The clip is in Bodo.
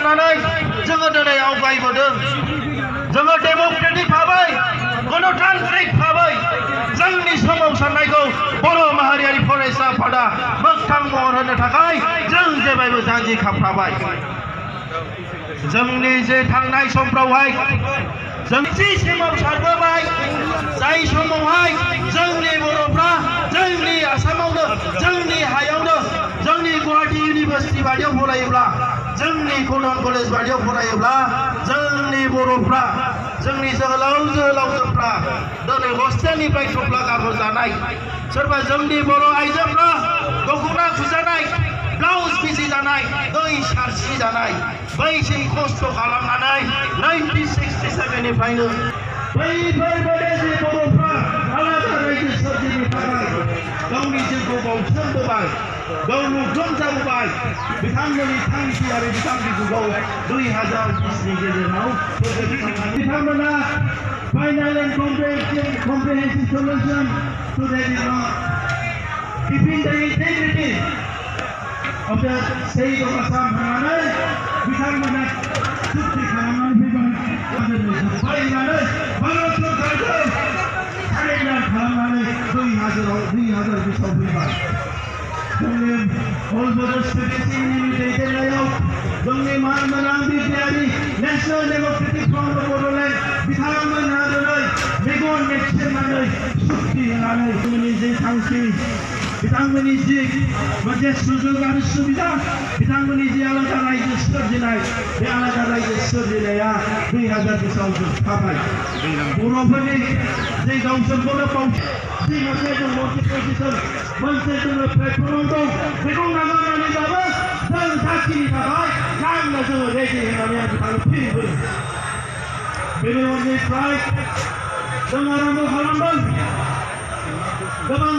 लानानै जोङो दिनै आवगायबोदों जोङो डेम'क्रेटिक भाबै गणतान्त्रिक भाबै जोंनि सोमावसारनायखौ बर' माहारियारि फरायसा आफादा मोगथां महर होनो थाखाय जों जेब्लायबो जानजि खाफ्राबाय जोंनि जे थांनाय समफ्रावहाय जों जि सोमावसारबोबाय जाय समावहाय जोंनि बर'फ्रा जोंनि आसामावनो जोंनि हायावनो जोंनि गुवाहाटी इउनिभार्सिटि बादियाव फरायोब्ला जोंनि कटन कलेज बादियाव फरायोब्ला जोंनि बर'फ्रा जोंनि जोहोलावजोफ्रा दिनै हस्टेलनिफ्राय थफ्ला गारहरजानाय सोरबा जोंनि बर' आइजोफ्रा दख'ना खुजानाय ब्लाउज बिजि जानाय दै सारसि जानाय बैसिम खस्थ' खालामनानै 1967 निफ्रायनो बैफोरबायदि बर'फ्रा आलादा रायजो सोरजिनो थाखाय गावनि जिउखौ बाउसोमबोबाय गाव मुंख्लं जाबोबाय बिथांमोननि थांखि आरो बिथांखिखौ 2020 नि गेजेराव बिथांमोना final and comprehensive solution to the keeping the integrity of the state of Assam होननानै बिथांमोना चुक्ति खालामनानै फैनानै भारत सरकारजों सारेन्डार खालामनानै 2020 आव फैबाय जोंनि अल बड'लेण्ड स्टुडेन्टसनि दैदेननायाव जोंनि मानगोनां बिटिआरनि national Democratic front of Bodoland बिथांमोनहा दिनै मेगन मेसेबनानै चुक्ति होनानै जोंनि जे थांखि बिथांमोननि जि मोनसे सुजुग आरो सुबिदा बिथांमोननि जि आलादा रायजो सोरजिनाय बे आलादा रायजो सोरजिनाया 2020 आव जोबखाबाय बर'फोरनि जे गावसोरखौनो जि मोनसे जों मल्टिपजिसन मोनसे जोङो प्लेटफर्माव दं बेखौ नागारनानैब्लाबो जों साखिनि थाखाय नांनो जोङो रेडि होननानै आं बिथांनो फिन बुङो बेनि उननिफ्राय जों आरम्भ खालामदों गोबां